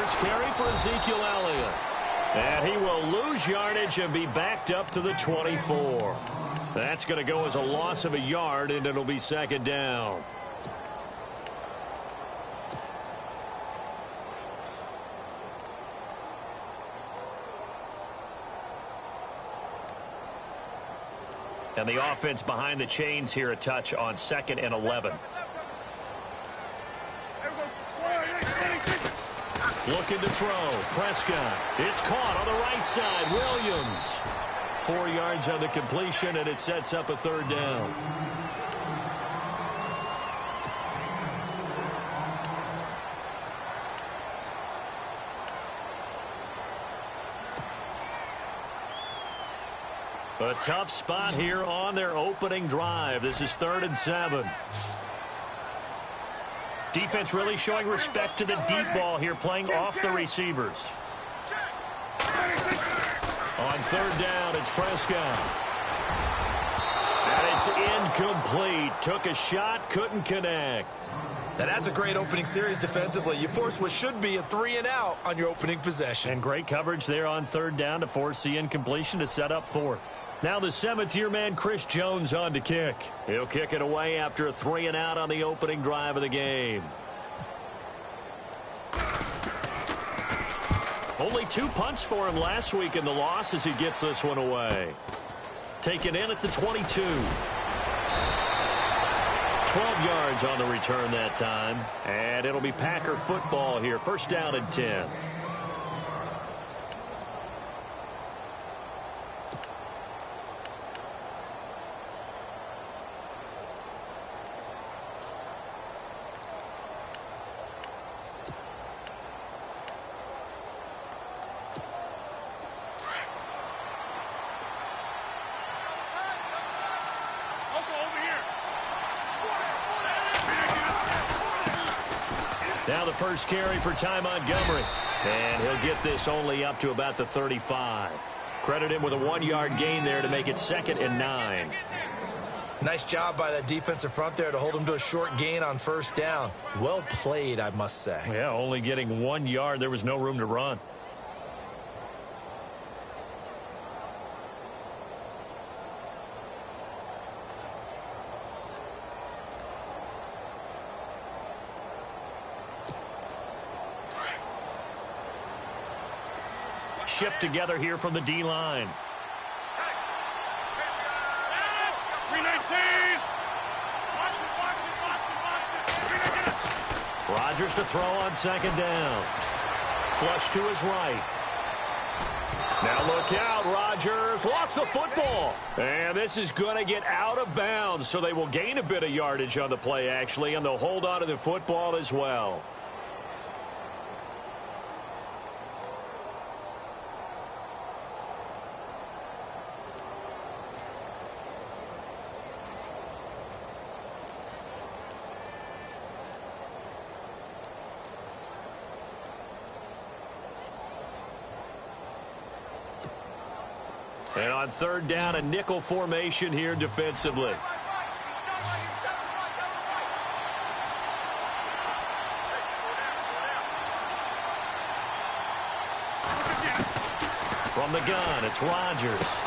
first carry for Ezekiel Elliott. And he will lose yardage and be backed up to the 24. That's going to go as a loss of a yard, and it'll be second down. And the offense behind the chains here a touch on 2nd and 11. Looking to throw. Prescott. It's caught on the right side. Williams. 4 yards on the completion, and it sets up a third down. A tough spot here on their opening drive. This is 3rd and 7. Defense really showing respect to the deep ball here, playing off the receivers. On 3rd down, it's Prescott. And it's incomplete. Took a shot, couldn't connect. Now that's a great opening series defensively. You force what should be a 3-and-out on your opening possession. And great coverage there on 3rd down to force the incompletion to set up 4th. Now the Cemeteer man, Chris Jones, on to kick. He'll kick it away after a 3-and-out on the opening drive of the game. Only 2 punts for him last week in the loss as he gets this one away. Taken in at the 22. 12 yards on the return that time. And it'll be Packer football here. 1st down and 10. Now the first carry for Ty Montgomery. And he'll get this only up to about the 35. Credit him with a 1-yard gain there to make it 2nd and 9. Nice job by that defensive front there to hold him to a short gain on 1st down. Well played, I must say. Yeah, only getting 1 yard. There was no room to run. Shift together here from the D-line. Rodgers to throw on 2nd down. Flush to his right. Now look out, Rodgers lost the football. And this is going to get out of bounds, so they will gain a bit of yardage on the play, actually, and they'll hold on to the football as well. And on 3rd down, a nickel formation here defensively. From the gun, it's Rodgers.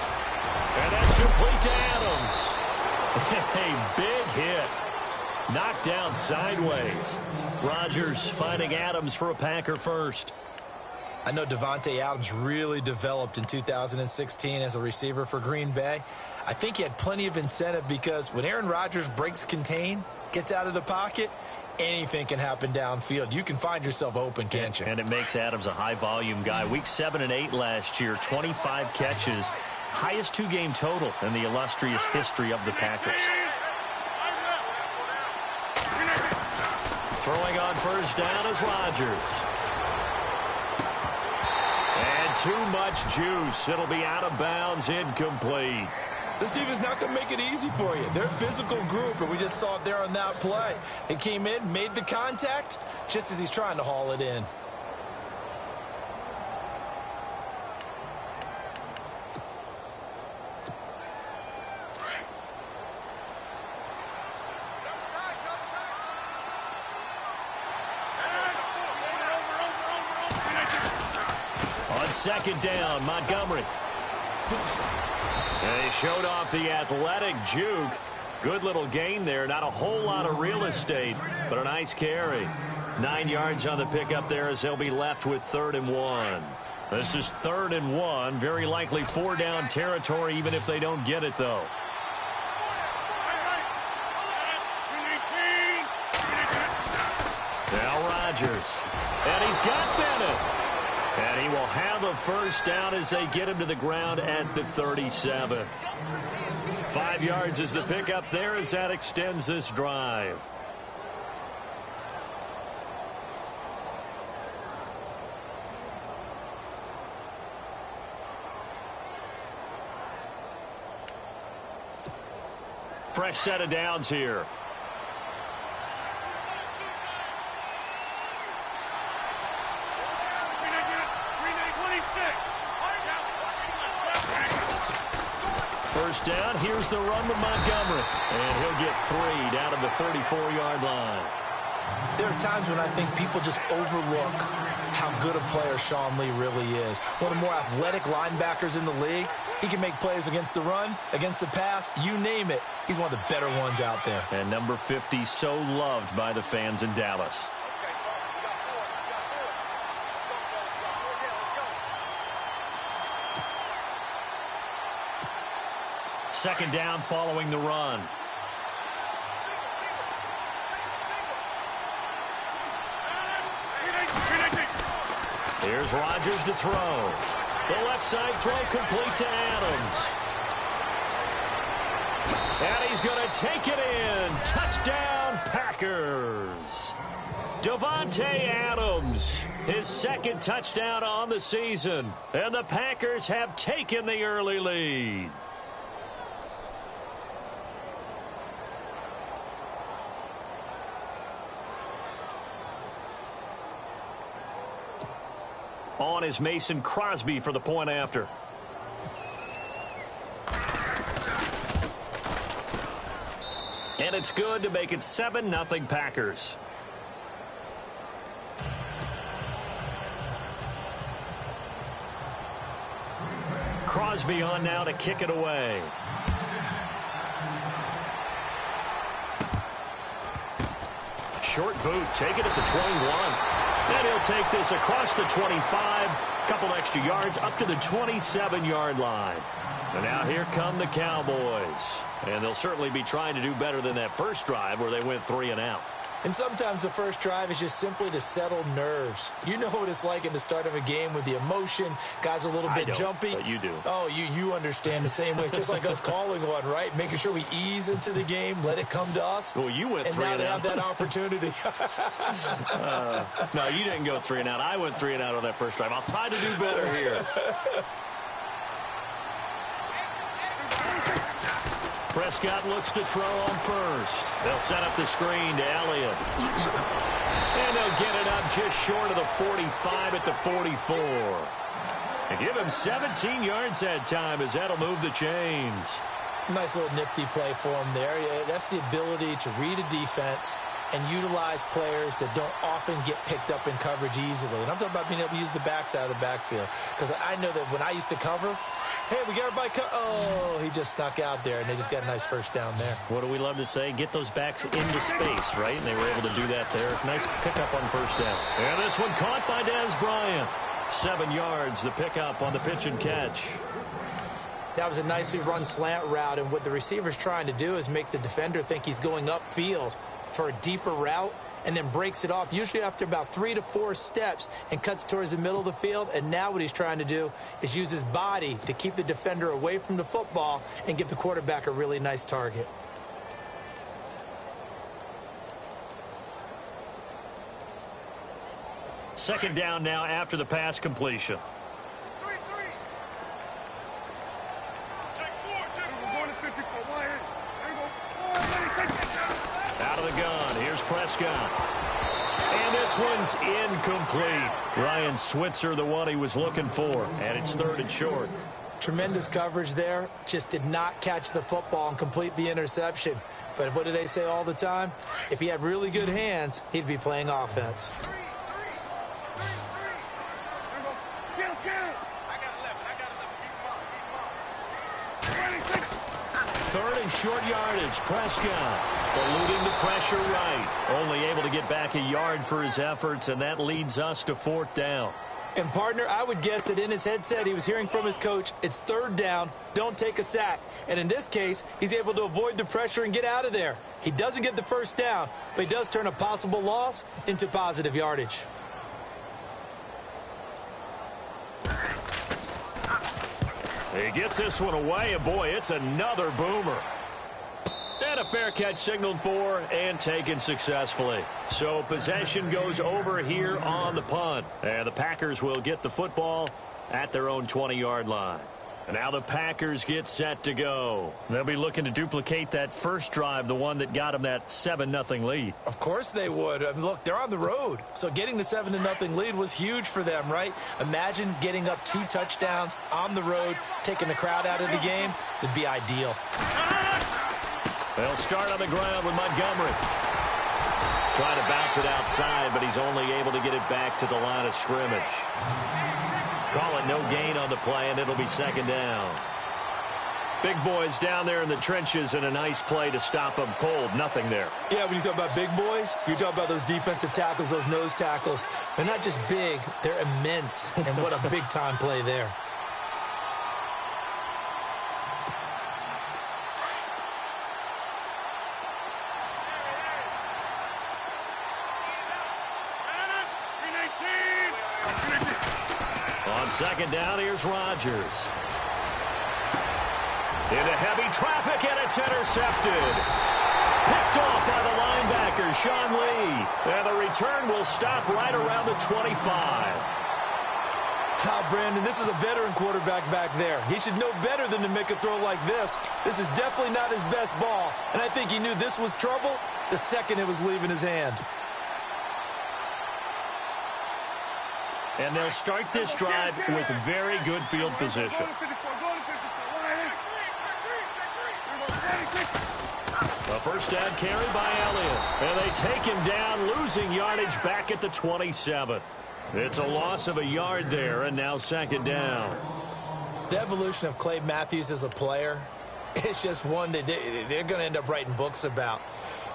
And that's complete to Adams. A big hit. Knocked down sideways. Rodgers finding Adams for a Packer first. I know Davante Adams really developed in 2016 as a receiver for Green Bay. I think he had plenty of incentive because when Aaron Rodgers breaks contain, gets out of the pocket, anything can happen downfield. You can find yourself open, can't you? And it makes Adams a high-volume guy. Week 7 and 8 last year, 25 catches, highest 2-game total in the illustrious history of the Packers. Throwing on 1st down is Rodgers. And too much juice. It'll be out of bounds, incomplete. This defense not going to make it easy for you. They're a physical group, and we just saw it there on that play. He came in, made the contact, just as he's trying to haul it in. On second down, Montgomery. And he showed off the athletic juke. Good little gain there. Not a whole lot of real estate, but a nice carry. 9 yards on the pickup there as they'll be left with 3rd and 1. This is 3rd and 1. Very likely 4-down territory, even if they don't get it, though. Now Rodgers. And he's got Bennett. And he will have a first down as they get him to the ground at the 37. 5 yards is the pickup there as that extends this drive. Fresh set of downs here. First down, here's the run with Montgomery. And he'll get 3 down to the 34-yard line. There are times when I think people just overlook how good a player Sean Lee really is. One of the more athletic linebackers in the league. He can make plays against the run, against the pass, you name it. He's one of the better ones out there. And number 50 so loved by the fans in Dallas. Second down following the run. Here's Rodgers to throw. The left side throw complete to Adams. And he's going to take it in. Touchdown, Packers. Davante Adams, his second touchdown on the season. And the Packers have taken the early lead. On is Mason Crosby for the point after. And it's good to make it 7-0 Packers. Crosby on now to kick it away. Short boot, take it at the 21. And he'll take this across the 25, couple extra yards up to the 27-yard line. And now here come the Cowboys. And they'll certainly be trying to do better than that first drive where they went 3 and out. And sometimes the first drive is just simply to settle nerves. You know what it's like at the start of a game with the emotion. Guys a little bit jumpy. But you do. Oh, you understand the same way. It's just like us calling one, right? Making sure we ease into the game, let it come to us. Well, you went 3 and out. And now they have that opportunity. No, you didn't go 3 and out. I went 3 and out on that first drive. I'll try to do better here. Prescott looks to throw on first. They'll set up the screen to Elliott. And they'll get it up just short of the 45 at the 44. And give him 17 yards that time as that'll move the chains. Nice little nifty play for him there. Yeah, that's the ability to read a defense and utilize players that don't often get picked up in coverage easily. And I'm talking about being able to use the backside of the backfield. Because I know that when I used to cover, hey, we got everybody oh, he just snuck out there, and they just got a nice first down there. What do we love to say? Get those backs into space, right? And they were able to do that there. Nice pickup on first down. And this one caught by Dez Bryant. 7 yards, the pickup on the pitch and catch. That was a nicely run slant route, and what the receiver's trying to do is make the defender think he's going upfield for a deeper route, and then breaks it off, usually after about 3 to 4 steps, and cuts towards the middle of the field. And now what he's trying to do is use his body to keep the defender away from the football and give the quarterback a really nice target. Second down now after the pass completion. Out of the gun, here's Prescott. And this one's incomplete. Ryan Switzer, the one he was looking for. And it's 3rd and short. Tremendous coverage there. Just did not catch the football and complete the interception. But what do they say all the time? If he had really good hands, he'd be playing offense. third and short yardage. Prescott eluding the pressure right. Only able to get back a yard for his efforts, and that leads us to fourth down. And, partner, I would guess that in his headset he was hearing from his coach, it's third down, don't take a sack. And in this case, he's able to avoid the pressure and get out of there. He doesn't get the first down, but he does turn a possible loss into positive yardage. He gets this one away, and boy, it's another boomer. And a fair catch signaled for and taken successfully. So possession goes over here on the punt. And the Packers will get the football at their own 20-yard line. And now the Packers get set to go. They'll be looking to duplicate that first drive, the one that got them that 7-0 lead. Of course they would. I mean, look, they're on the road. So getting the 7-0 lead was huge for them, right? Imagine getting up 2 touchdowns on the road, taking the crowd out of the game. It'd be ideal. They'll start on the ground with Montgomery. Trying to bounce it outside, but he's only able to get it back to the line of scrimmage. Call it no gain on the play, and it'll be second down. Big boys down there in the trenches, and a nice play to stop them cold. Nothing there. Yeah, when you talk about big boys, you're talking about those defensive tackles, those nose tackles. They're not just big, they're immense, and what a big-time play there. On second down, here's Rodgers. Into heavy traffic, and it's intercepted. Picked off by the linebacker, Sean Lee. And the return will stop right around the 25. Brandon, this is a veteran quarterback back there. He should know better than to make a throw like this. This is definitely not his best ball, and I think he knew this was trouble the second it was leaving his hand. And they'll start this drive with very good field position. A first down carry by Elliott. And they take him down, losing yardage back at the 27. It's a loss of a yard there, and now second down. The evolution of Clay Matthews as a player, it's just one that they're going to end up writing books about.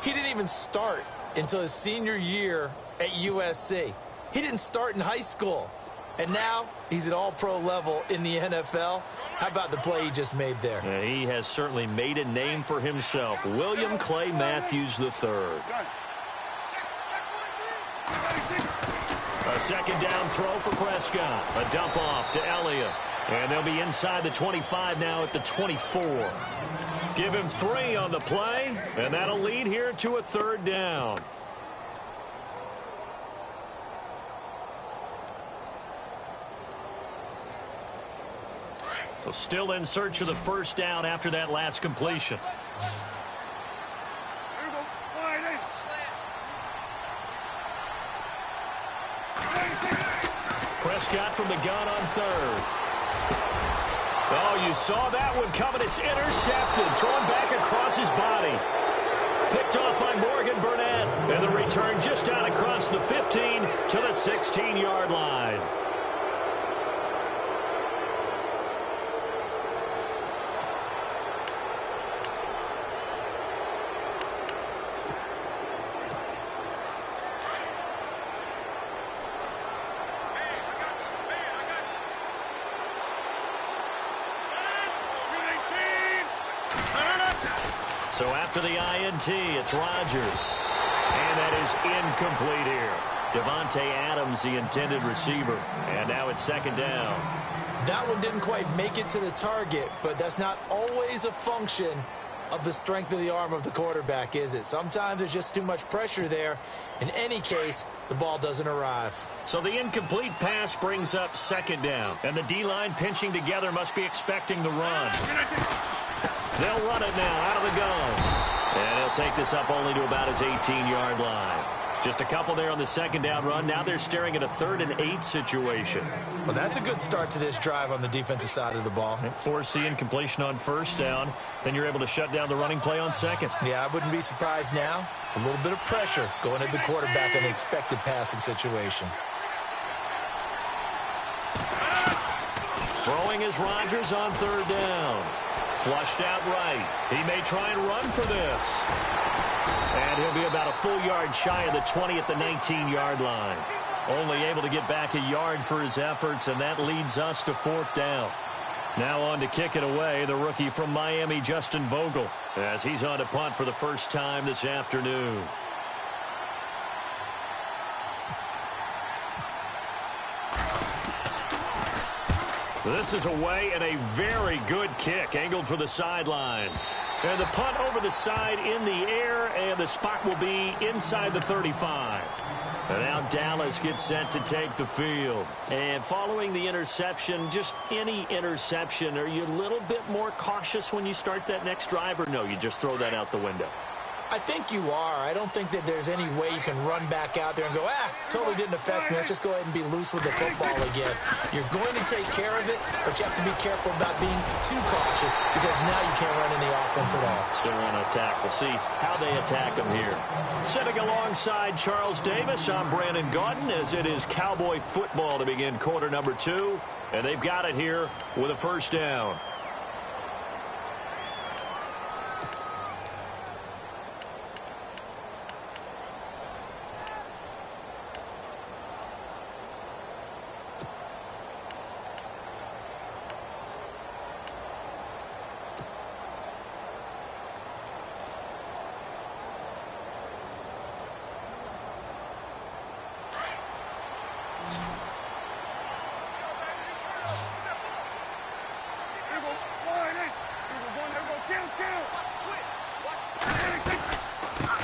He didn't even start until his senior year at USC. He didn't start in high school, and now he's at all-pro level in the NFL. How about the play he just made there? Yeah, he has certainly made a name for himself. William Clay Matthews III. A second down throw for Prescott. A dump off to Elliott. And they'll be inside the 25 now at the 24. Give him 3 on the play, and that'll lead here to a third down. So still in search of the first down after that last completion. Prescott from the gun on third. Oh, you saw that one coming. It's intercepted. Thrown back across his body. Picked off by Morgan Burnett. And the return just out across the 15 to the 16-yard line. So after the INT, it's Rodgers. And that is incomplete here. Davante Adams, the intended receiver. And now it's second down. That one didn't quite make it to the target, but that's not always a function of the strength of the arm of the quarterback, is it? Sometimes there's just too much pressure there. In any case, the ball doesn't arrive. So the incomplete pass brings up second down. And the D-line pinching together must be expecting the run. They'll run it now out of the gun. And he'll take this up only to about his 18-yard line. Just a couple there on the second down run. Now they're staring at a 3rd and 8 situation. Well, that's a good start to this drive on the defensive side of the ball. Force the incompletion on first down. Then you're able to shut down the running play on second. Yeah, I wouldn't be surprised now. A little bit of pressure going at the quarterback in the expected passing situation. Throwing is Rodgers on third down. Flushed out right. He may try and run for this. And he'll be about a full yard shy of the 20 at the 19-yard line. Only able to get back a yard for his efforts, and that leads us to 4th down. Now on to kick it away, the rookie from Miami, Justin Vogel, as he's on to punt for the first time this afternoon. This is away and a very good kick, angled for the sidelines. And the punt over the side in the air, and the spot will be inside the 35. And now Dallas gets set to take the field. And following the interception, just any interception, are you a little bit more cautious when you start that next drive, or no, you just throw that out the window? I think you are. I don't think that there's any way you can run back out there and go, totally didn't affect me. Let's just go ahead and be loose with the football again. You're going to take care of it, but you have to be careful about being too cautious because now you can't run any offense at all. Still want to attack. We'll see how they attack him here. Sitting alongside Charles Davis, I'm Brandon Gaudin, as it is Cowboy football to begin quarter number 2. And they've got it here with a first down.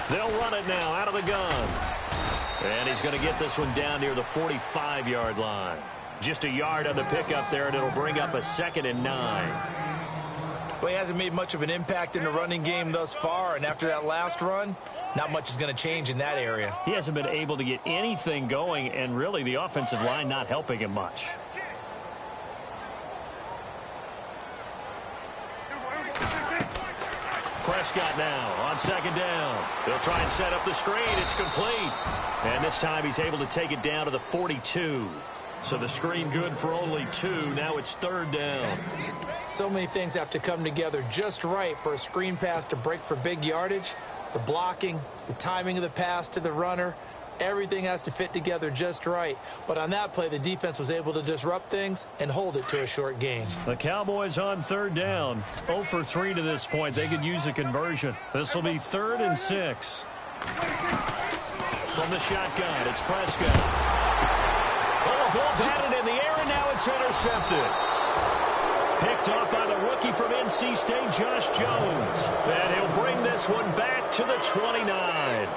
They'll run it now out of the gun. And he's going to get this one down near the 45-yard line. Just a yard on the pickup there, and it'll bring up a 2nd and 9. Well, he hasn't made much of an impact in the running game thus far, and after that last run, not much is going to change in that area. He hasn't been able to get anything going, and really the offensive line not helping him much. Prescott now on 2nd down. They'll try and set up the screen. It's complete. And this time he's able to take it down to the 42. So the screen good for only 2. Now it's 3rd down. So many things have to come together just right for a screen pass to break for big yardage. The blocking, the timing of the pass to the runner, everything has to fit together just right. But on that play, the defense was able to disrupt things and hold it to a short gain. The Cowboys on 3rd down. 0 for 3 to this point. They could use a conversion. This will be 3rd and 6. From the shotgun, it's Prescott. Oh, ball batted in the air, and now it's intercepted. Picked off by the rookie from NC State, Josh Jones. And he'll bring this one back to the 29.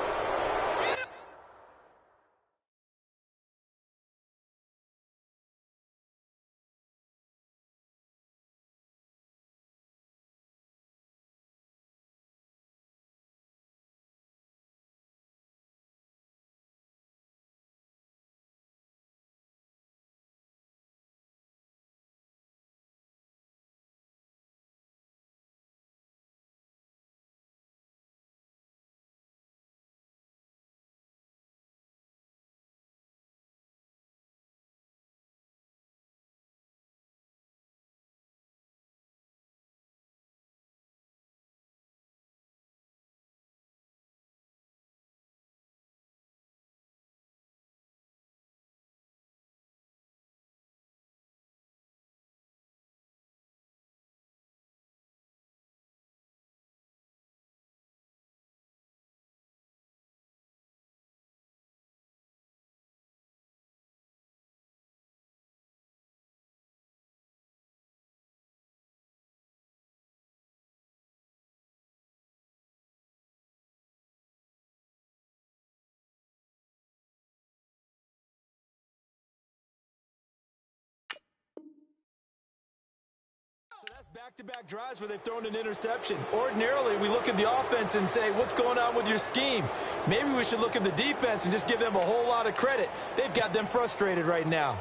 So that's back-to-back drives where they've thrown an interception. Ordinarily, we look at the offense and say, what's going on with your scheme? Maybe we should look at the defense and just give them a whole lot of credit. They've got them frustrated right now.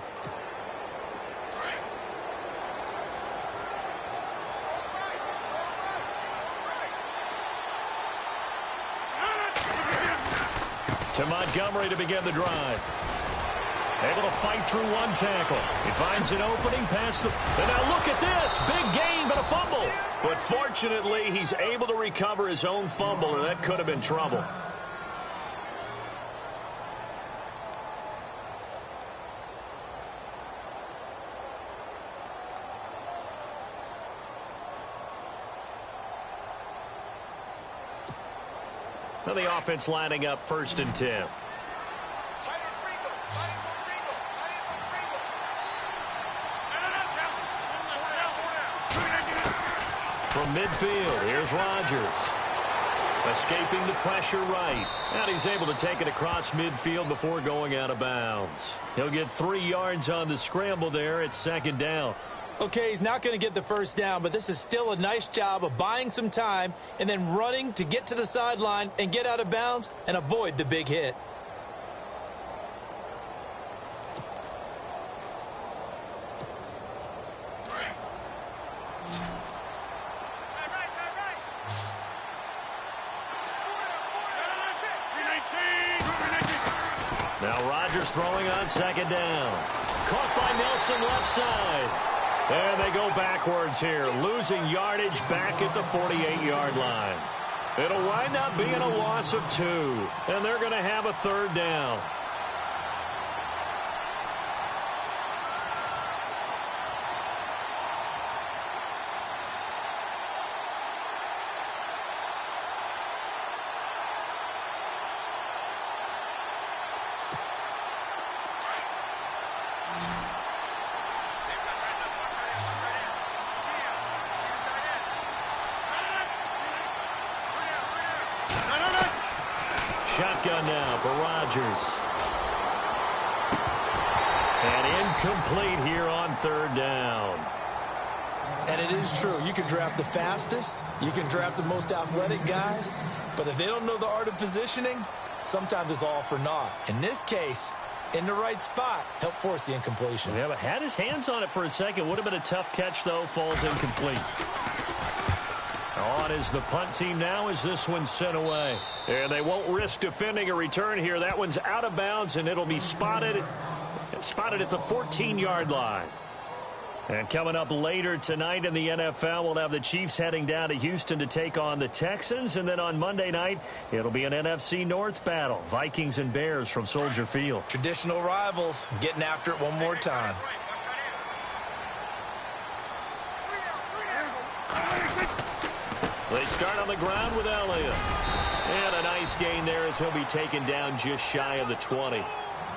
To Montgomery to begin the drive. Able to fight through one tackle. He finds an opening past the... And now look at this. Big gain, but a fumble. But fortunately, he's able to recover his own fumble, or that could have been trouble. So the offense lining up 1st and 10. From midfield, here's Rodgers. Escaping the pressure right. And he's able to take it across midfield before going out of bounds. He'll get 3 yards on the scramble there. It's 2nd down. Okay, he's not going to get the 1st down, but this is still a nice job of buying some time and then running to get to the sideline and get out of bounds and avoid the big hit. Now Rodgers throwing on 2nd down. Caught by Nelson left side. And they go backwards here, losing yardage back at the 48-yard line. It'll wind up being a loss of 2, and they're going to have a 3rd down. Shotgun now for Rodgers. And incomplete here on 3rd down. And it is true. You can draft the fastest. You can draft the most athletic guys. But if they don't know the art of positioning, sometimes it's all for naught. In this case, in the right spot, help force the incompletion. Yeah, but had his hands on it for a second. Would have been a tough catch, though. Falls incomplete. On is the punt team now as this one's sent away. And they won't risk defending a return here. That one's out of bounds, and it'll be spotted at the 14-yard line. And coming up later tonight in the NFL, we'll have the Chiefs heading down to Houston to take on the Texans. And then on Monday night, it'll be an NFC North battle. Vikings and Bears from Soldier Field. Traditional rivals getting after it one more time. They start on the ground with Elliott. And a nice gain there as he'll be taken down just shy of the 20.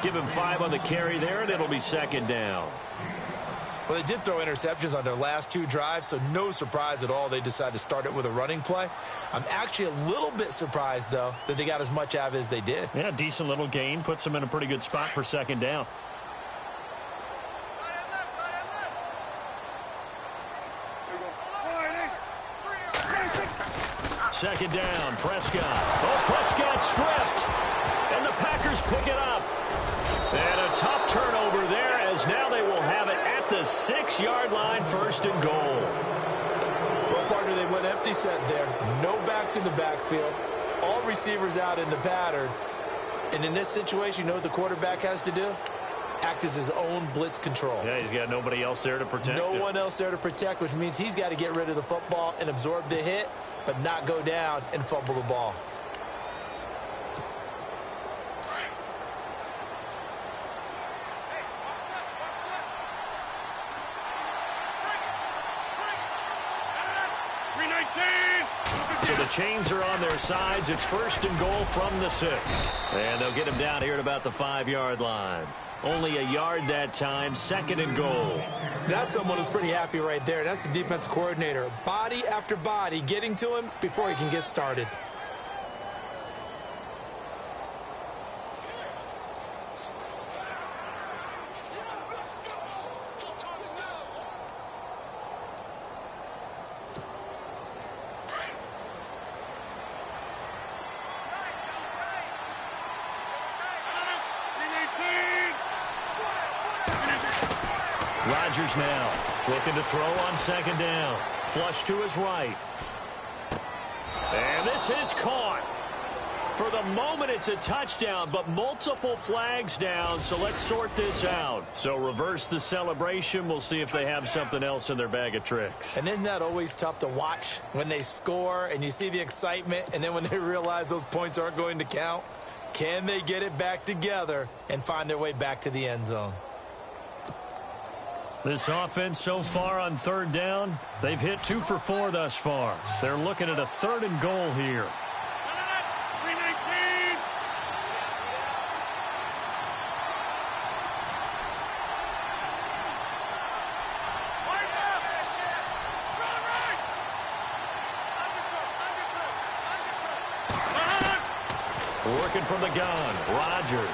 Give him 5 on the carry there, and it'll be 2nd down. Well, they did throw interceptions on their last 2 drives, so no surprise at all they decided to start it with a running play. I'm actually a little bit surprised, though, that they got as much out of it as they did. Yeah, decent little gain. Puts them in a pretty good spot for 2nd down. Second down, Prescott. Oh, Prescott stripped. And the Packers pick it up. And a tough turnover there as now they will have it at the 6-yard line, 1st and goal. Well, partner, they went empty set there. No backs in the backfield. All receivers out in the pattern. And in this situation, you know what the quarterback has to do? Act as his own blitz control. Yeah, he's got nobody else there to protect him. No one else there to protect, which means he's got to get rid of the football and absorb the hit, but not go down and fumble the ball. So the chains are on their sides. It's 1st and goal from the 6. And they'll get him down here at about the 5-yard line. Only a yard that time, 2nd and goal. That's someone who's pretty happy right there. That's the defensive coordinator. Body after body getting to him before he can get started. Rodgers now looking to throw on 2nd down. Flush to his right. And this is caught. For the moment, it's a touchdown, but multiple flags down, so let's sort this out. So reverse the celebration. We'll see if they have something else in their bag of tricks. And isn't that always tough to watch when they score and you see the excitement, and then when they realize those points aren't going to count? Can they get it back together and find their way back to the end zone? This offense so far on third down, they've hit 2 for 4 thus far. They're looking at a 3rd and goal here. Working from the gun, Rodgers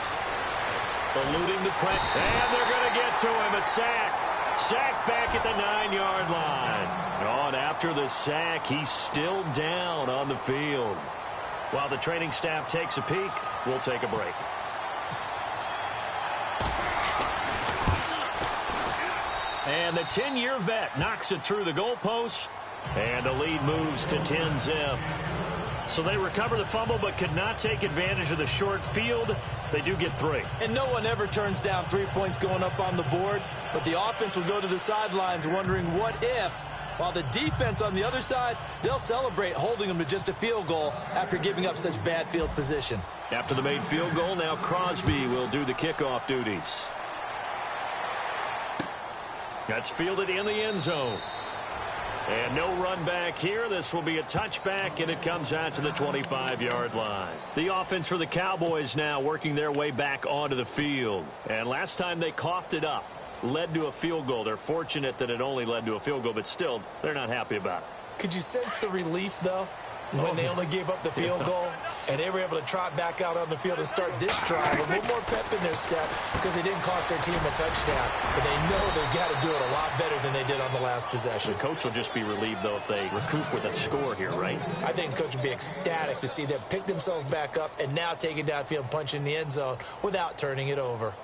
eluding the press, and they're going to get to him. A sack. Sack back at the 9-yard line. On after the sack, he's still down on the field. While the training staff takes a peek, we'll take a break. And the 10-year vet knocks it through the goalpost, and the lead moves to 10-zip. So they recover the fumble but could not take advantage of the short field. They do get 3. And no one ever turns down 3 points going up on the board, but the offense will go to the sidelines wondering what if, while the defense on the other side, they'll celebrate holding them to just a field goal after giving up such bad field position. After the made field goal, now Crosby will do the kickoff duties. That's fielded in the end zone. And no run back here. This will be a touchback, and it comes out to the 25-yard line. The offense for the Cowboys now working their way back onto the field. And last time they coughed it up, led to a field goal. They're fortunate that it only led to a field goal, but still, they're not happy about it. Could you sense the relief, though, when they only gave up the field goal and they were able to trot back out on the field and start this drive a little more pep in their step because they didn't cost their team a touchdown, but they know they've got to do it a lot better than they did on the last possession. The coach will just be relieved, though, if they recoup with a score here, right? I think the coach would be ecstatic to see them pick themselves back up and now take it downfield and punch in the end zone without turning it over.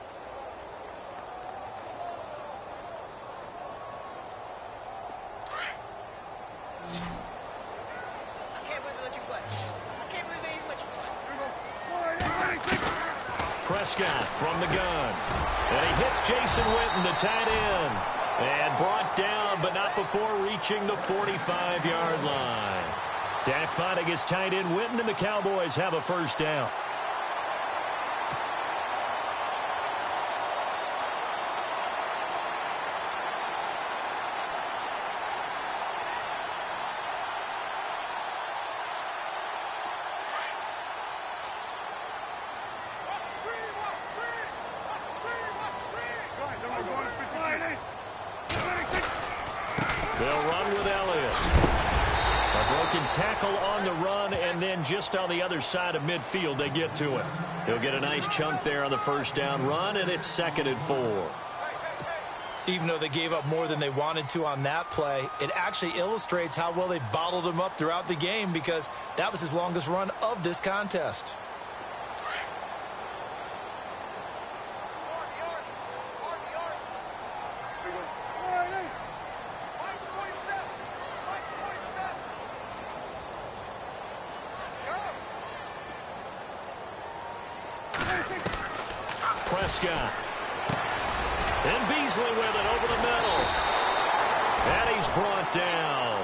Prescott from the gun. And he hits Jason Witten, the tight end. And brought down, but not before reaching the 45-yard line. Dak finding his tight end Witten, and the Cowboys have a first down. They'll run with Elliott. A broken tackle on the run, and then just on the other side of midfield, they get to him. He'll get a nice chunk there on the first down run, and it's 2nd and 4. Even though they gave up more than they wanted to on that play, it actually illustrates how well they bottled him up throughout the game because that was his longest run of this contest. Prescott. And Beasley with it over the middle. And he's brought down.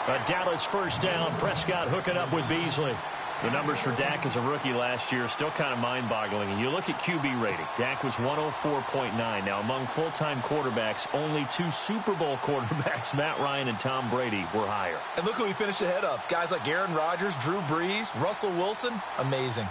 A Dallas first down. Prescott hooking up with Beasley. The numbers for Dak as a rookie last year are still kind of mind-boggling. And you look at QB rating. Dak was 104.9. Now, among full-time quarterbacks, only 2 Super Bowl quarterbacks, Matt Ryan and Tom Brady, were higher. And look who he finished ahead of. Guys like Aaron Rodgers, Drew Brees, Russell Wilson. Amazing.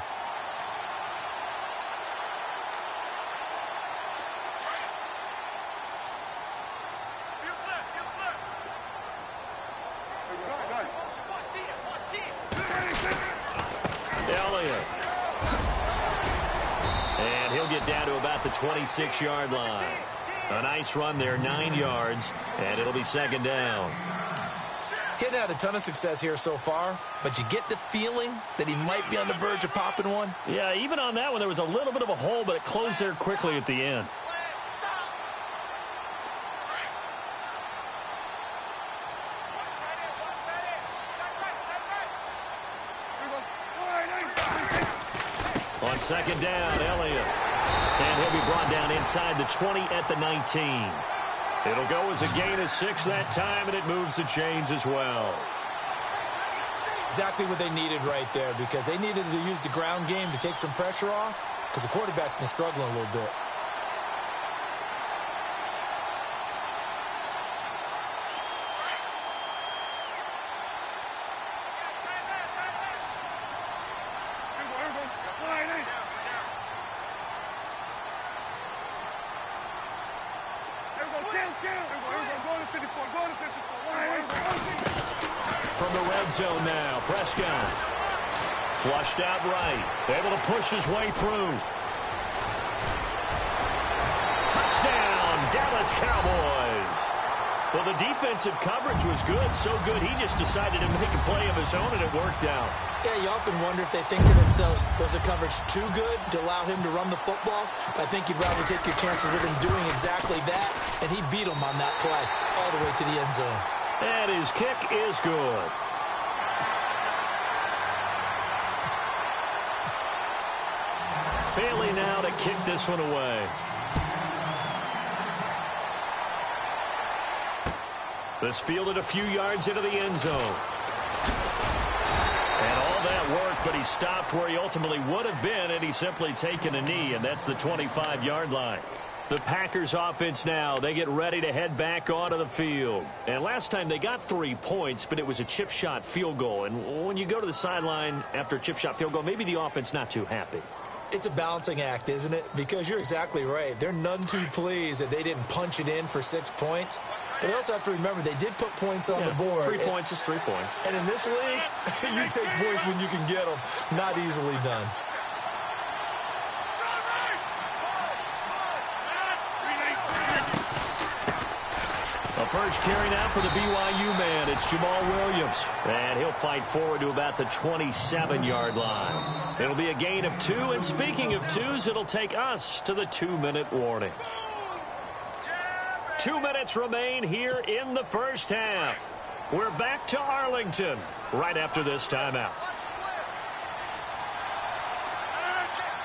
Elliott. And he'll get down to about the 26-yard line. A nice run there, 9 yards, and it'll be 2nd down. He hadn't had a ton of success here so far, but you get the feeling that he might be on the verge of popping one. Yeah, even on that one, there was a little bit of a hole, but it closed there quickly at the end. On second down, Elliott. And he'll be brought down inside the 20 at the 19. It'll go as a gain of 6 that time, and it moves the chains as well. Exactly what they needed right there, because they needed to use the ground game to take some pressure off, because the quarterback's been struggling a little bit. From the red zone now, Prescott. Flushed out right. Able to push his way through. Touchdown, Dallas Cowboys. Well, the defensive coverage was good, so good he just decided to make a play of his own, and it worked out. Yeah, you often wonder if they think to themselves, was the coverage too good to allow him to run the football? I think you'd rather take your chances with him doing exactly that, and he beat him on that play all the way to the end zone. And his kick is good. Bailey now to kick this one away. This fielded a few yards into the end zone. And all that work, but he stopped where he ultimately would have been, and he's simply taken a knee, and that's the 25-yard line. The Packers offense now, they get ready to head back onto the field. And last time they got 3 points, but it was a chip shot field goal. And when you go to the sideline after a chip shot field goal, maybe the offense not too happy. It's a balancing act, isn't it? Because you're exactly right. They're none too pleased that they didn't punch it in for 6 points. But they also have to remember they did put points on the board. 3 points is 3 points. And in this league, you take points when you can get them. Not easily done. The first carry now for the BYU man. It's Jamal Williams. And he'll fight forward to about the 27-yard line. It'll be a gain of 2. And speaking of 2s, it'll take us to the 2-minute warning. 2 minutes remain here in the first half. We're back to Arlington right after this timeout.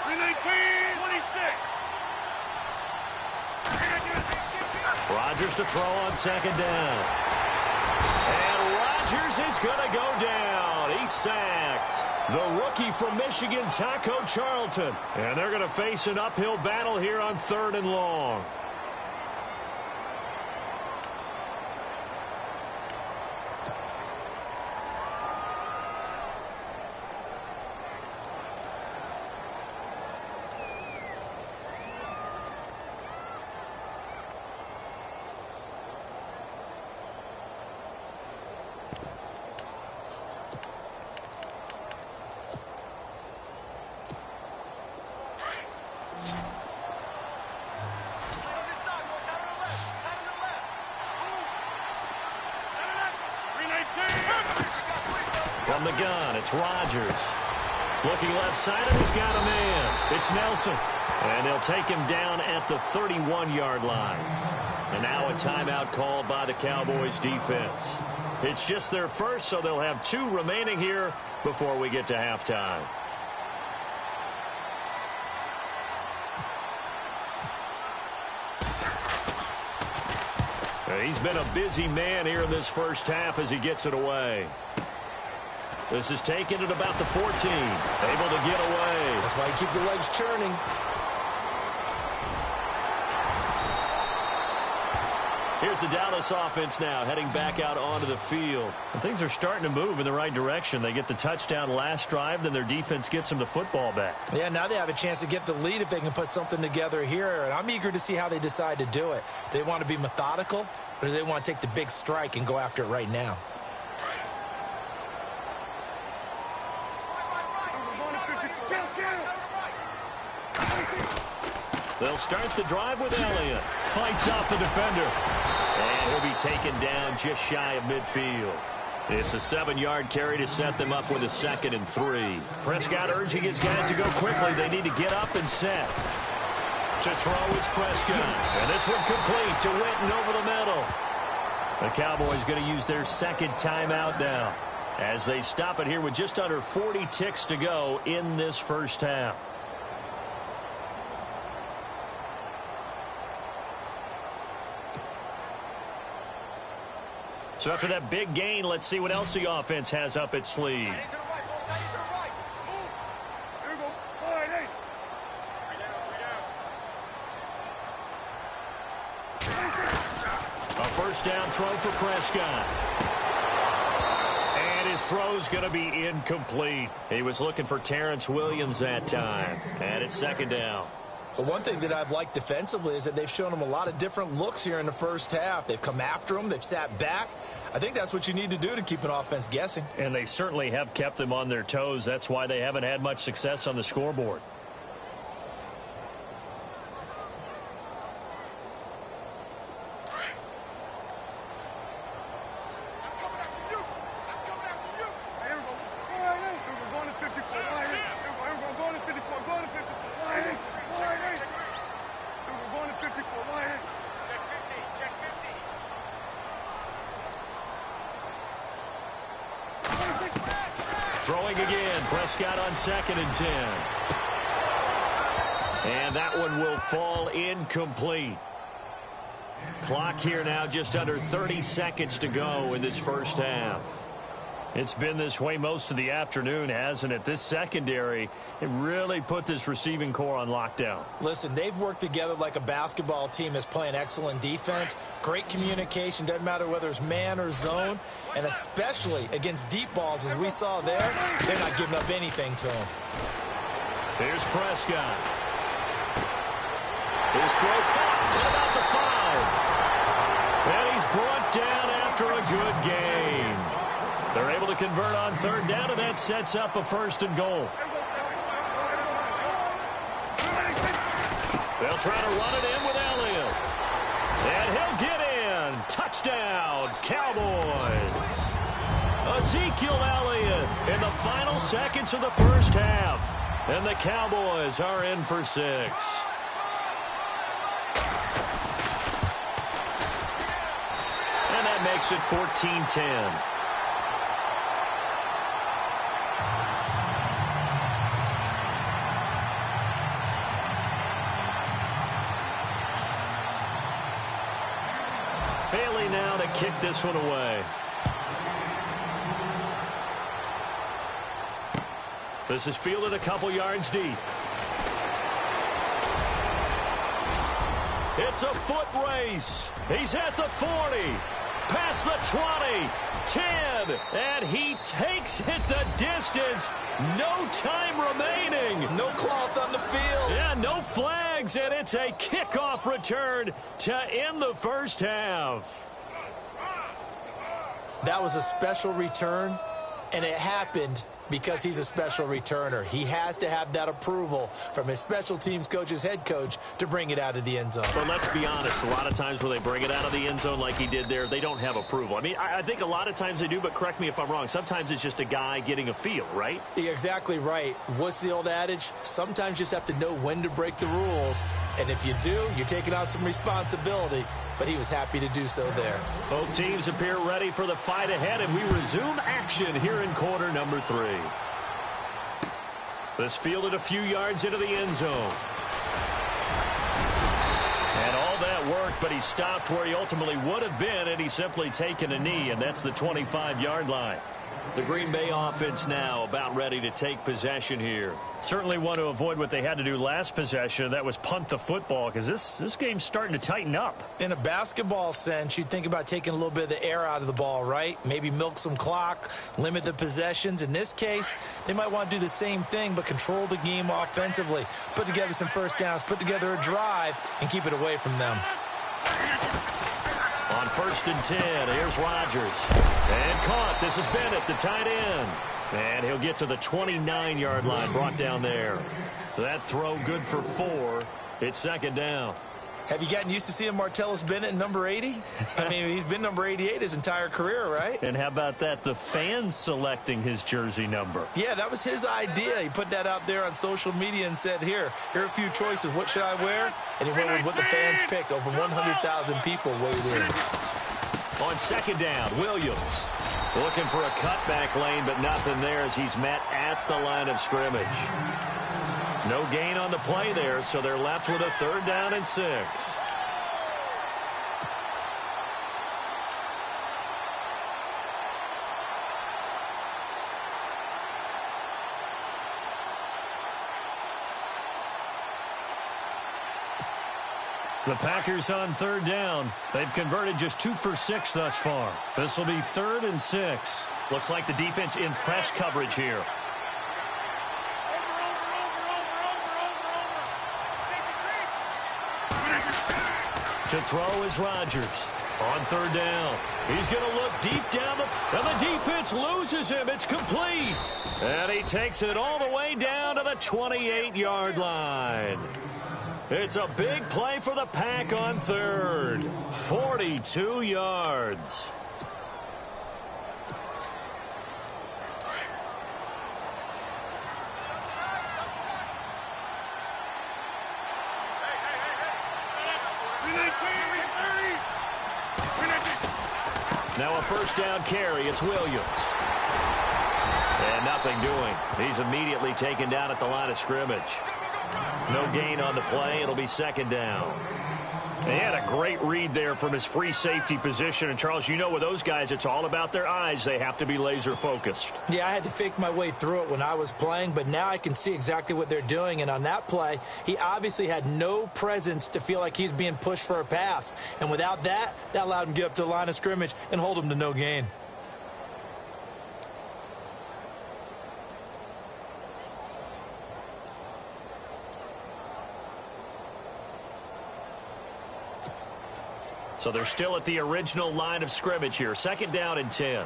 26. Rodgers to throw on second down. And Rodgers is going to go down. He's sacked. The rookie from Michigan, Taco Charlton. And they're going to face an uphill battle here on 3rd and long. From the gun, it's Rodgers. Looking left side, and he's got a man. It's Nelson. And they'll take him down at the 31-yard line. And now a timeout called by the Cowboys defense. It's just their first, so they'll have 2 remaining here before we get to halftime. He's been a busy man here in this first half as he gets it away. This is taken at about the 14. Able to get away. That's why you keep the legs churning. Here's the Dallas offense now heading back out onto the field. And things are starting to move in the right direction. They get the touchdown last drive, then their defense gets them the football back. Yeah, now they have a chance to get the lead if they can put something together here. And I'm eager to see how they decide to do it. Do they want to be methodical, or do they want to take the big strike and go after it right now? They'll start the drive with Elliott. Fights off the defender. And he'll be taken down just shy of midfield. It's a 7-yard carry to set them up with a 2nd and 3. Prescott urging his guys to go quickly. They need to get up and set. To throw is Prescott. And this one complete to Witten over the middle. The Cowboys going to use their 2nd timeout now, as they stop it here with just under 40 ticks to go in this first half. So after that big gain, let's see what else the offense has up its sleeve. A first down throw for Prescott. And his throw's going to be incomplete. He was looking for Terrence Williams that time. And it's second down. But one thing that I've liked defensively is that they've shown him a lot of different looks here in the first half. They've come after him. They've sat back. I think that's what you need to do to keep an offense guessing. And they certainly have kept them on their toes. That's why they haven't had much success on the scoreboard. Throwing again, Prescott on 2nd and 10. And that one will fall incomplete. Clock here now just under 30 seconds to go in this first half. It's been this way most of the afternoon, hasn't it? This secondary, it really put this receiving core on lockdown. Listen, they've worked together like a basketball team that's playing excellent defense. Great communication, doesn't matter whether it's man or zone. And especially against deep balls, as we saw there, they're not giving up anything to him. Here's Prescott. His throw caught. What about the 5? And he's brought down after a good game. They're able to convert on 3rd down, and that sets up a 1st and goal. They'll try to run it in with Elliott. And he'll get in. Touchdown, Cowboys. Ezekiel Elliott in the final seconds of the first half. And the Cowboys are in for 6. And that makes it 14-10. Bailey now to kick this one away. This is fielded a couple yards deep. It's a foot race. He's at the 40, past the 20, 10, and he takes it the distance. No time remaining. No cloth on the field. Yeah, no flags, and it's a kickoff return to end the first half. That was a special return, and it happened because he's a special returner. He has to have that approval from his special teams coach's head coach to bring it out of the end zone. But let's be honest, a lot of times when they bring it out of the end zone like he did there, they don't have approval. I mean, I think a lot of times they do, but correct me if I'm wrong. Sometimes it's just a guy getting a feel, right? You're exactly right. What's the old adage? Sometimes you just have to know when to break the rules. And if you do, you're taking on some responsibility. But he was happy to do so there. Both teams appear ready for the fight ahead, and we resume action here in quarter number 3. This fielded a few yards into the end zone. And all that worked, but he stopped where he ultimately would have been, and he's simply taken a knee, and that's the 25-yard line. The Green Bay offense now about ready to take possession here. Certainly want to avoid what they had to do last possession. That was punt the football, because this game's starting to tighten up. In a basketball sense, you think about taking a little bit of the air out of the ball, right? Maybe milk some clock, limit the possessions. In this case, they might want to do the same thing, but control the game offensively. Put together some first downs, put together a drive, and keep it away from them. On 1st and 10, here's Rodgers. And caught. This is Bennett, the tight end. And he'll get to the 29-yard line, brought down there. That throw good for 4. It's second down. Have you gotten used to seeing Martellus Bennett in number 80? I mean, he's been number 88 his entire career, right? And how about that? The fans selecting his jersey number. Yeah, that was his idea. He put that out there on social media and said, here are a few choices. What should I wear? And he went with what the fans picked. Over 100,000 people weighed in. On second down, Williams looking for a cutback lane, but nothing there as he's met at the line of scrimmage. No gain on the play there, so they're left with a 3rd down and 6. The Packers on third down. They've converted just 2 for 6 thus far. This will be 3rd and 6. Looks like the defense in press coverage here. To throw is Rodgers. On third down, he's going to look deep down and the defense loses him. It's complete. And he takes it all the way down to the 28-yard line. It's a big play for the Pack on third. 42 yards. Now a first down carry. It's Williams. And nothing doing. He's immediately taken down at the line of scrimmage. No gain on the play. It'll be 2nd down. He had a great read there from his free safety position. And, Charles, you know with those guys, it's all about their eyes. They have to be laser-focused. Yeah, I had to fake my way through it when I was playing, but now I can see exactly what they're doing. And on that play, he obviously had no presence to feel like he's being pushed for a pass. And without that, that allowed him to get up to the line of scrimmage and hold him to no gain. So they're still at the original line of scrimmage here. 2nd down and 10.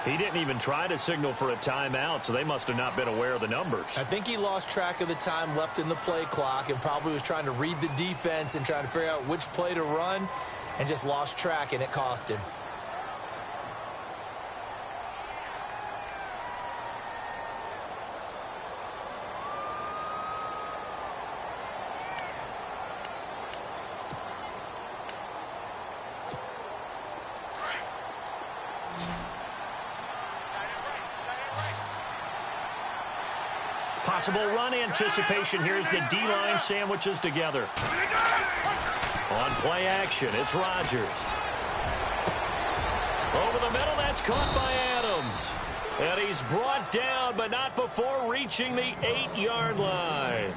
He didn't even try to signal for a timeout, so they must have not been aware of the numbers. I think he lost track of the time left in the play clock and probably was trying to read the defense and trying to figure out which play to run and just lost track, and it cost him. Possible run anticipation here as the D-line sandwiches together. On play action, it's Rodgers. Over the middle, that's caught by Adams. And he's brought down, but not before reaching the 8-yard line.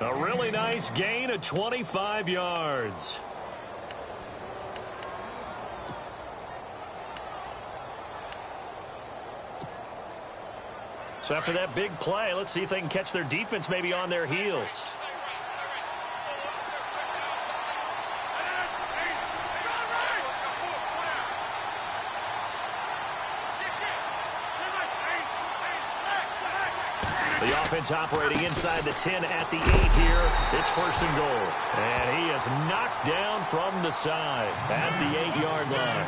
A really nice gain of 25 yards. So after that big play, let's see if they can catch their defense maybe on their heels. The offense operating inside the 10 at the 8 here. It's 1st and goal. And he is knocked down from the side at the 8-yard line.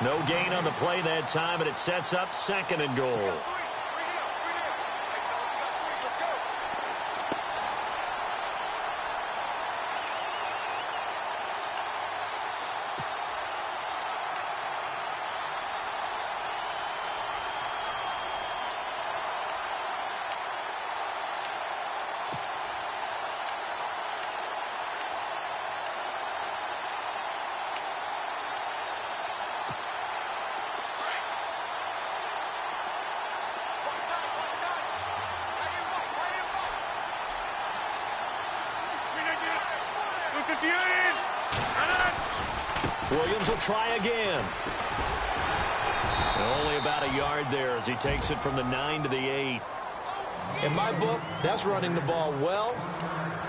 No gain on the play that time, and it sets up 2nd and goal. Williams will try again. Only about a yard there as he takes it from the 9 to the 8. In my book, that's running the ball well,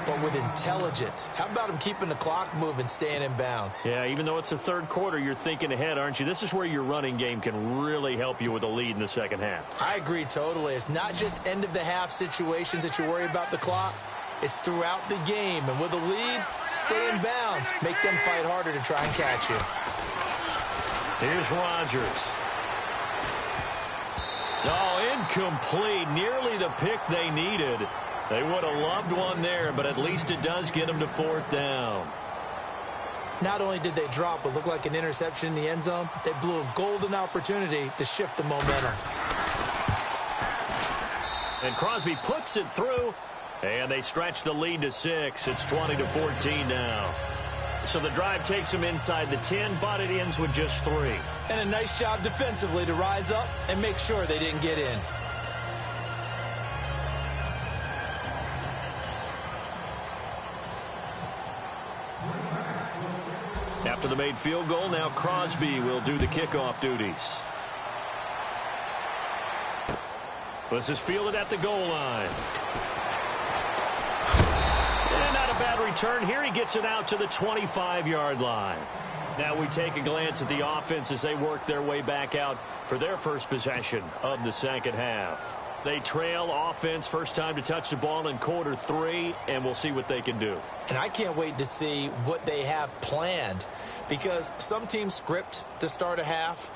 but with intelligence. How about him keeping the clock moving, staying in bounds? Yeah, even though it's the 3rd quarter, you're thinking ahead, aren't you? This is where your running game can really help you with a lead in the 2nd half. I agree totally. It's not just end-of-the-half situations that you worry about the clock. It's throughout the game. And with a lead, stay in bounds. Make them fight harder to try and catch you. Here's Rodgers. Oh, incomplete. Nearly the pick they needed. They would have loved one there, but at least it does get them to 4th down. Not only did they drop what looked like an interception in the end zone, they blew a golden opportunity to shift the momentum. And Crosby puts it through. And they stretch the lead to 6. It's 20-14 now. So the drive takes them inside the 10, but it ends with just 3. And a nice job defensively to rise up and make sure they didn't get in. After the made field goal, now Crosby will do the kickoff duties. This is fielded at the goal line. And not a bad return here. He gets it out to the 25-yard line. Now we take a glance at the offense as they work their way back out for their first possession of the second half. They trail offense, first time to touch the ball in quarter 3, and we'll see what they can do. And I can't wait to see what they have planned, because some teams script to start a half.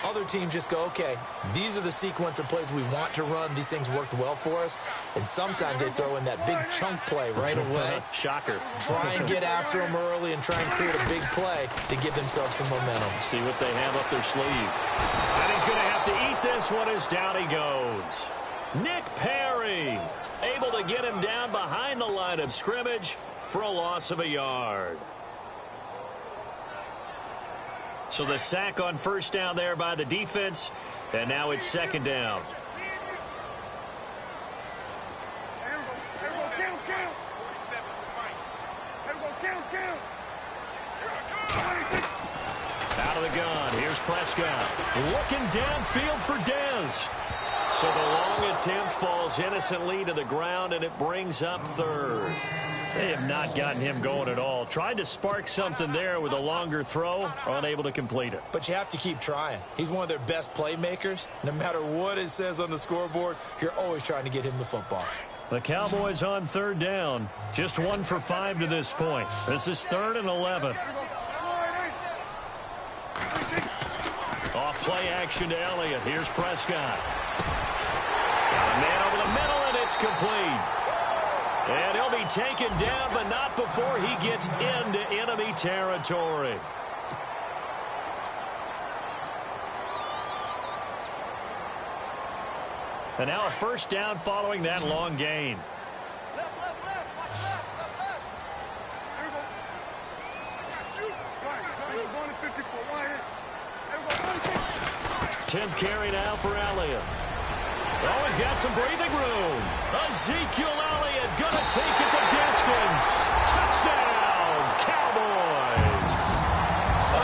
Other teams just go, okay, these are the sequence of plays we want to run. These things worked well for us. And sometimes they throw in that big chunk play right away. Shocker. Try and get after them early and try and create a big play to give themselves some momentum. See what they have up their sleeve. And he's going to have to eat this one as down he goes. Nick Perry able to get him down behind the line of scrimmage for a loss of a yard. So the sack on first down there by the defense, and now it's second down. Out of the gun, here's Prescott. Looking downfield for Dez. So the long attempt falls innocently to the ground, and it brings up third. They have not gotten him going at all. Tried to spark something there with a longer throw, unable to complete it. But you have to keep trying. He's one of their best playmakers. No matter what it says on the scoreboard, you're always trying to get him the football. The Cowboys on third down. Just 1 for 5 to this point. This is 3rd and 11. Off play action to Elliott. Here's Prescott. Got a man over the middle, and it's complete. And he'll be taken down, but not before he gets into enemy territory. And now a first down following that long gain. 10th carry now for Elliott. Oh, he's got some breathing room. Ezekiel Elliott gonna take it the distance. Touchdown, Cowboys.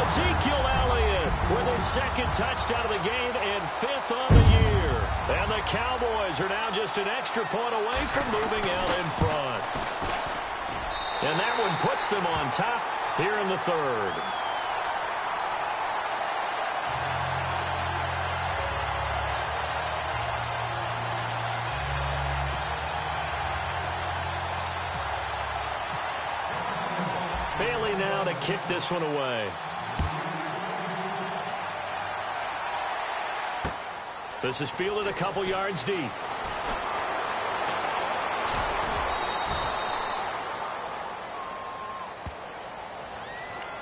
Ezekiel Elliott with his second touchdown of the game and 5th on the year. And the Cowboys are now just an extra point away from moving out in front. And that one puts them on top here in the 3rd. Bailey now to kick this one away. This is fielded a couple yards deep.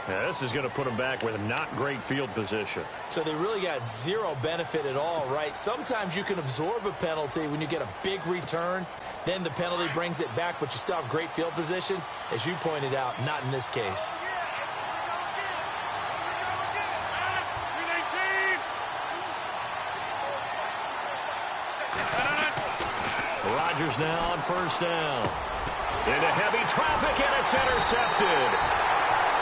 Now this is going to put them back with not great field position. So they really got zero benefit at all, right? Sometimes you can absorb a penalty when you get a big return. Then the penalty brings it back, but you still have great field position. As you pointed out, not in this case. Rodgers now on first down. Into heavy traffic, and it's intercepted.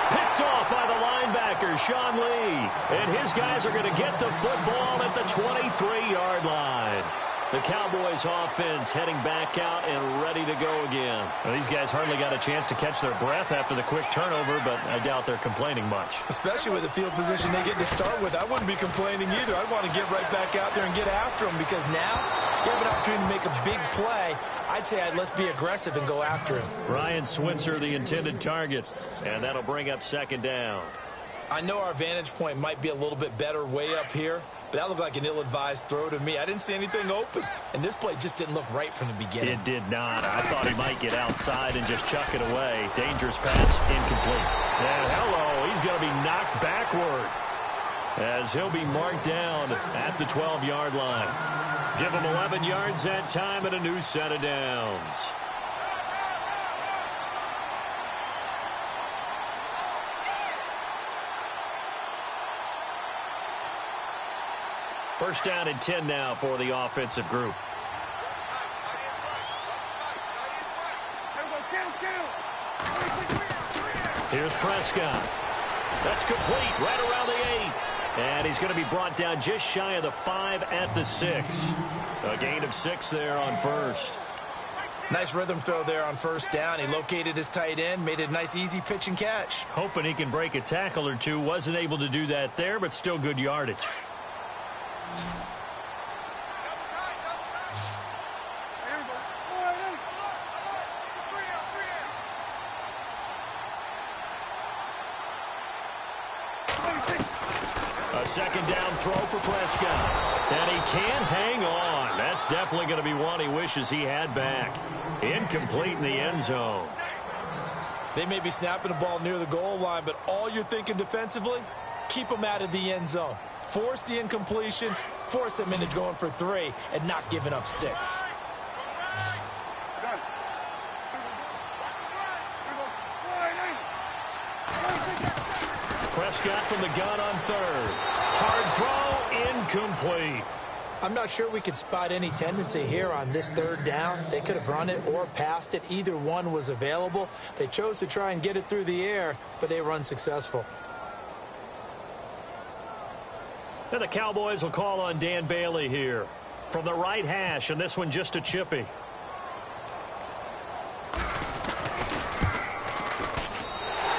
Picked off by the linebacker, Sean Lee. And his guys are going to get the football at the 23-yard line. The Cowboys offense heading back out and ready to go again. Well, these guys hardly got a chance to catch their breath after the quick turnover, but I doubt they're complaining much. Especially with the field position they get to start with. I wouldn't be complaining either. I'd want to get right back out there and get after them, because now you have an opportunity to make a big play. I'd say let's be aggressive and go after him. Ryan Switzer, the intended target, and that'll bring up second down. I know our vantage point might be a little bit better way up here, but that looked like an ill-advised throw to me. I didn't see anything open, and this play just didn't look right from the beginning. It did not. I thought he might get outside and just chuck it away. Dangerous pass, incomplete. And hello, he's going to be knocked backward as he'll be marked down at the 12-yard line. Give him 11 yards that time and a new set of downs. First down and 10 now for the offensive group. Here's Prescott. That's complete right around the 8. And he's going to be brought down just shy of the 5 at the 6. A gain of 6 there on first. Nice rhythm throw there on first down. He located his tight end, made it a nice, easy pitch and catch. Hoping he can break a tackle or two. Wasn't able to do that there, but still good yardage. A second down throw for Prescott. And he can't hang on. That's definitely going to be one he wishes he had back. Incomplete in the end zone. They may be snapping the ball near the goal line, but all you're thinking defensively, keep them out of the end zone. Force the incompletion, force them into going for 3, and not giving up 6. Prescott from the gun on third. Hard throw, incomplete. I'm not sure we could spot any tendency here on this third down. They could have run it or passed it. Either one was available. They chose to try and get it through the air, but they were unsuccessful. And the Cowboys will call on Dan Bailey here from the right hash, and this one just a chippy.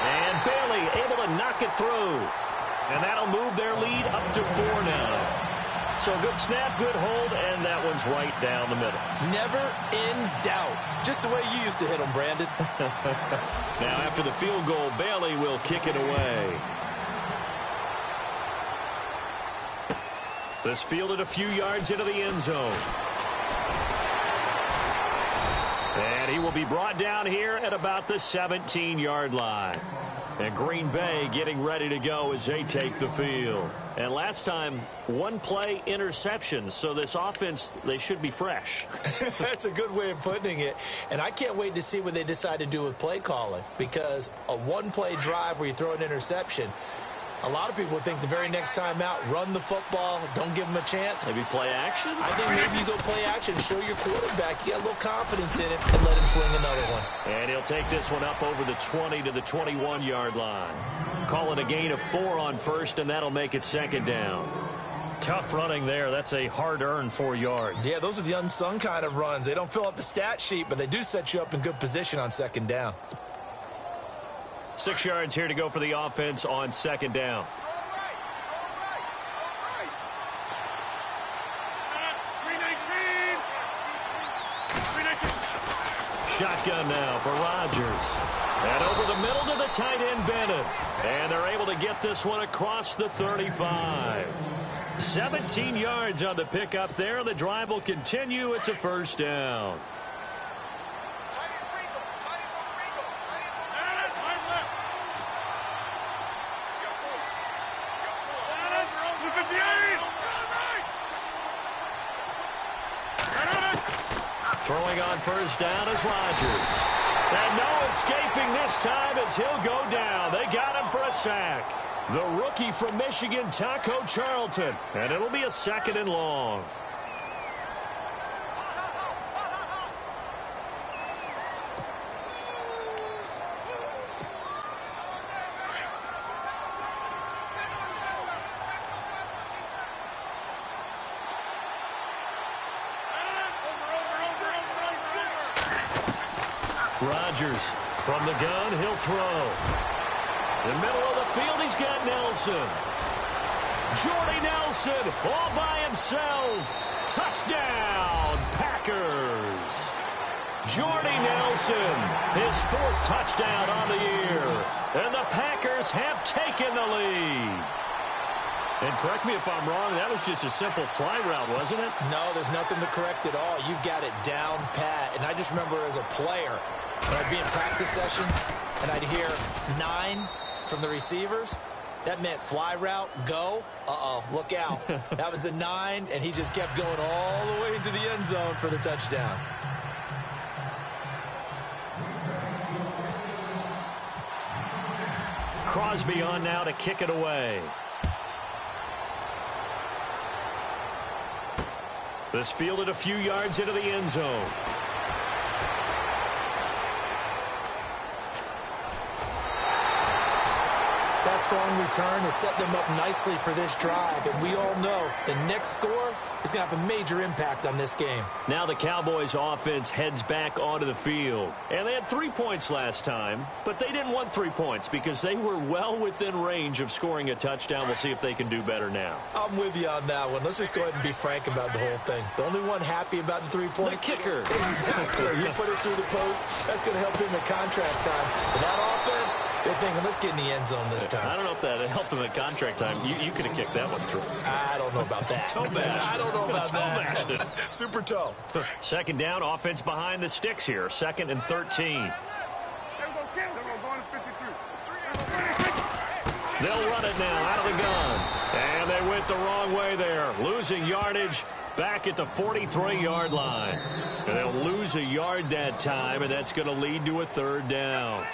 And Bailey able to knock it through. And that'll move their lead up to 4 now. So good snap, good hold, and that one's right down the middle. Never in doubt. Just the way you used to hit them, Brandon. Now after the field goal, Bailey will kick it away. This fielded a few yards into the end zone. And he will be brought down here at about the 17-yard line. And Green Bay getting ready to go as they take the field. And last time, 1 play interceptions. So this offense, they should be fresh. That's a good way of putting it. And I can't wait to see what they decide to do with play calling. Because a 1-play drive where you throw an interception, a lot of people would think the very next time out, run the football, don't give them a chance. Maybe play action? I think maybe you go play action, show your quarterback you got a little confidence in it, and let him fling another one. And he'll take this one up over the 20 to the 21-yard line. Call it a gain of 4 on first, and that'll make it second down. Tough running there. That's a hard-earned 4 yards. Yeah, those are the unsung kind of runs. They don't fill up the stat sheet, but they do set you up in good position on second down. 6 yards here to go for the offense on second down. Shotgun now for Rodgers. And over the middle to the tight end, Bennett. And they're able to get this one across the 35. 17 yards on the pickup there. The drive will continue. It's a first down. Throwing on first down is Rodgers. And no escaping this time as he'll go down. They got him for a sack. The rookie from Michigan, Taco Charlton. And it'll be a second and long. Rodgers from the gun, he'll throw. In the middle of the field, he's got Nelson. Jordy Nelson all by himself. Touchdown, Packers. Jordy Nelson, his 4th touchdown on the year. And the Packers have taken the lead. And correct me if I'm wrong, that was just a simple fly route, wasn't it? No, there's nothing to correct at all. You've got it down pat. And I just remember as a player, when I'd be in practice sessions and I'd hear 9 from the receivers, that meant fly route, go. Uh-oh, look out. That was the 9, and he just kept going all the way into the end zone for the touchdown. Crosby on now to kick it away. This fielded a few yards into the end zone. that strong return has set them up nicely for this drive, and we all know the next score is going to have a major impact on this game. Now the Cowboys offense heads back onto the field. And they had 3 points last time, but they didn't want 3 points because they were well within range of scoring a touchdown. We'll see if they can do better now. I'm with you on that one. Let's just go ahead and be frank about the whole thing. The only one happy about the 3-point? The kicker. Exactly. You put it through the post. That's going to help him at contract time. And that offense, they're thinking, let's get in the end zone this time. I don't know if that helped him at contract time. You could have kicked that one through. I don't know about that. Toe bash. I don't know about that. Super toe. Second down, offense behind the sticks here. 2nd and 13. They'll run it now out of the gun. And they went the wrong way there. Losing yardage back at the 43-yard line. And they'll lose a yard that time, and that's going to lead to a 3rd down.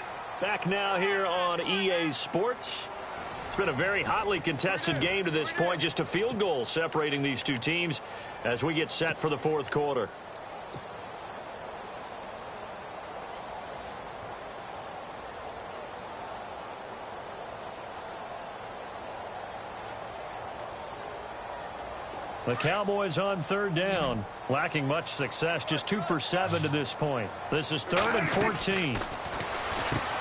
Back now here on EA Sports. It's been a very hotly contested game to this point. Just a field goal separating these two teams as we get set for the 4th quarter. The Cowboys on 3rd down, lacking much success, just 2 for 7 to this point. This is 3rd and 14.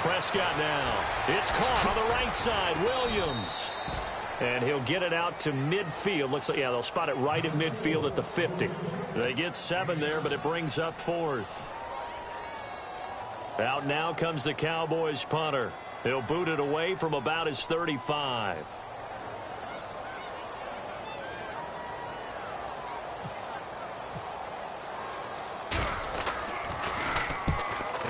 Prescott now. It's caught on the right side. Williams. And he'll get it out to midfield. Looks like, yeah, they'll spot it right at midfield at the 50. They get 7 there, but it brings up 4th. Out now comes the Cowboys punter. He'll boot it away from about his 35.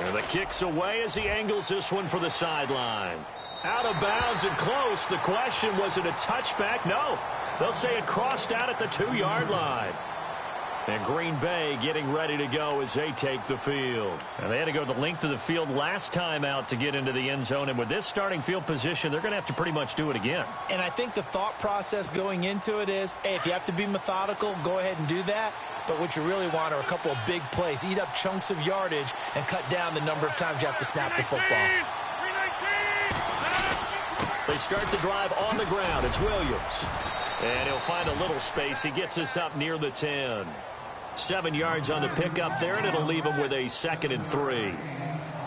And the kick's away as he angles this one for the sideline. Out of bounds and close. The question, was it a touchback? No. They'll say it crossed out at the 2-yard line. And Green Bay getting ready to go as they take the field. And they had to go the length of the field last time out to get into the end zone. And with this starting field position, they're going to have to pretty much do it again. And I think the thought process going into it is, hey, if you have to be methodical, go ahead and do that. But what you really want are a couple of big plays. Eat up chunks of yardage and cut down the number of times you have to snap the football. They start the drive on the ground. It's Williams. And he'll find a little space. He gets us up near the 10. 7 yards on the pickup there, and it'll leave him with a 2nd and 3.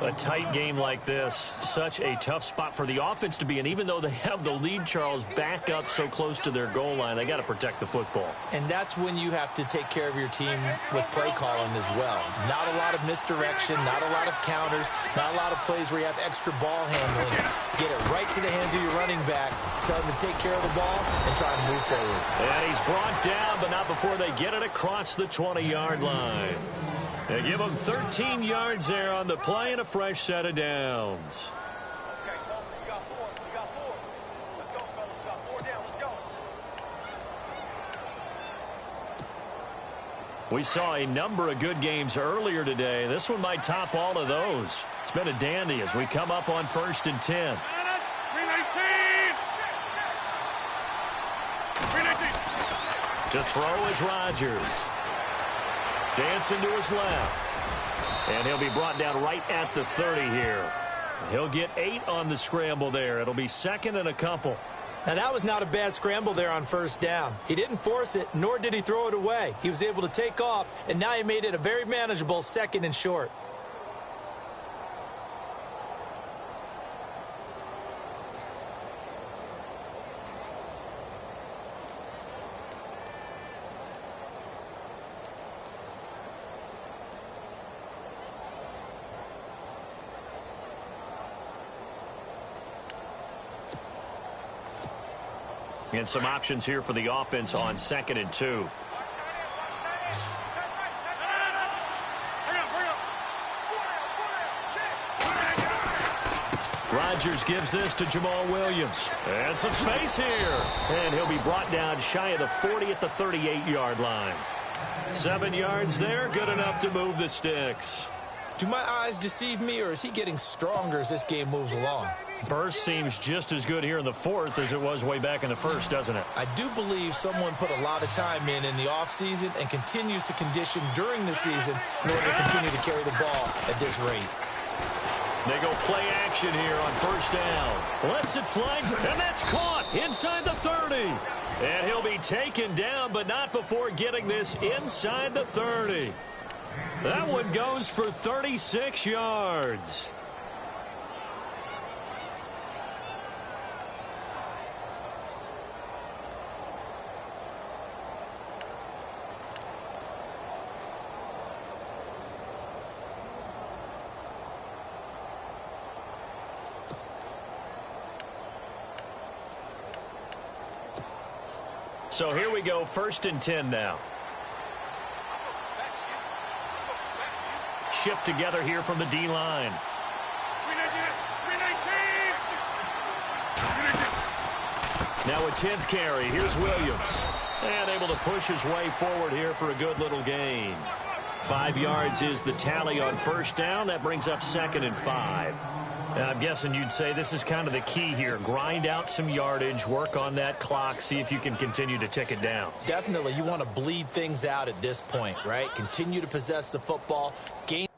A tight game like this, such a tough spot for the offense to be in. Even though they have the lead, Charles, back up so close to their goal line, they got to protect the football. And that's when you have to take care of your team with play calling as well. Not a lot of misdirection, not a lot of counters, not a lot of plays where you have extra ball handling. Get it right to the hands of your running back, tell him to take care of the ball, and try and move forward. And he's brought down, but not before they get it across the 20-yard line. They give him 13 yards there on the play and a fresh set of downs. We saw a number of good games earlier today. This one might top all of those. It's been a dandy as we come up on 1st and 10. To throw is Rodgers. Dancing to his left. And he'll be brought down right at the 30 here. He'll get 8 on the scramble there. It'll be 2nd and a couple. Now, that was not a bad scramble there on 1st down. He didn't force it, nor did he throw it away. He was able to take off, and now he made it a very manageable 2nd and short. And some options here for the offense on 2nd and 2. Rodgers gives this to Jamal Williams. And some space here. And he'll be brought down shy of the 40 at the 38-yard line. 7 yards there, good enough to move the sticks. Do my eyes deceive me, or is he getting stronger as this game moves along? Burst seems just as good here in the 4th as it was way back in the 1st, doesn't it? I do believe someone put a lot of time in the offseason and continues to condition during the season in order to continue to carry the ball at this rate. They go play action here on first down. Lets it fly, and that's caught inside the 30. And he'll be taken down, but not before getting this inside the 30. That one goes for 36 yards. So here we go, 1st and 10 now. Shift together here from the D-line. Now a 10th carry. Here's Williams. And able to push his way forward here for a good little gain. 5 yards is the tally on first down. That brings up 2nd and 5. I'm guessing you'd say this is kind of the key here. Grind out some yardage, work on that clock, see if you can continue to tick it down. Definitely, you want to bleed things out at this point, right? Continue to possess the football, gain.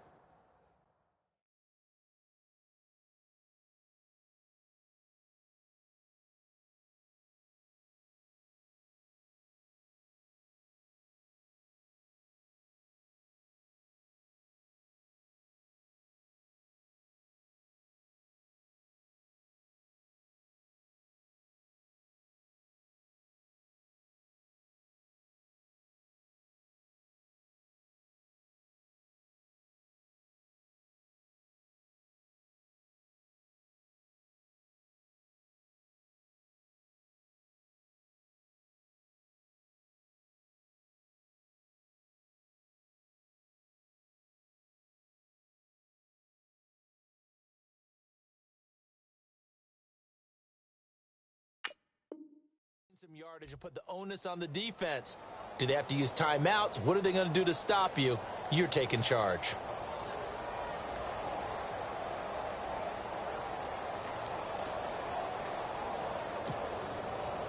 Some yardage and put the onus on the defense. Do they have to use timeouts? What are they going to do to stop you? You're taking charge.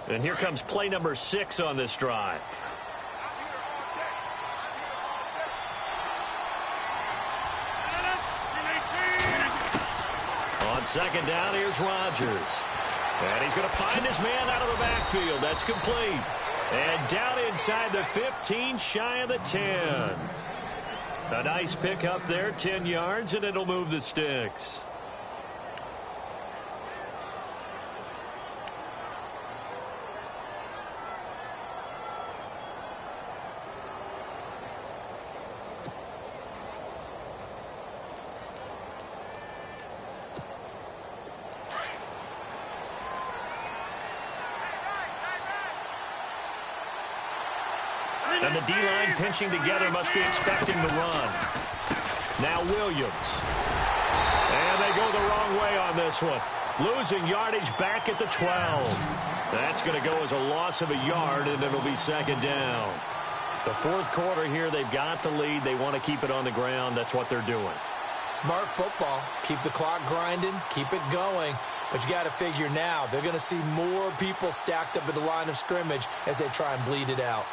And here comes play number 6 on this drive. On 2nd down, here's Rodgers. And he's going to find his man out of the backfield. That's complete. And down inside the 15, shy of the 10. A nice pickup there, 10 yards, and it'll move the sticks. And the D-line pinching together must be expecting the run. Now Williams. And they go the wrong way on this one. Losing yardage back at the 12. That's going to go as a loss of a yard, and it'll be 2nd down. The 4th quarter here, they've got the lead. They want to keep it on the ground. That's what they're doing. Smart football. Keep the clock grinding. Keep it going. But you got to figure now, they're going to see more people stacked up at the line of scrimmage as they try and bleed it out.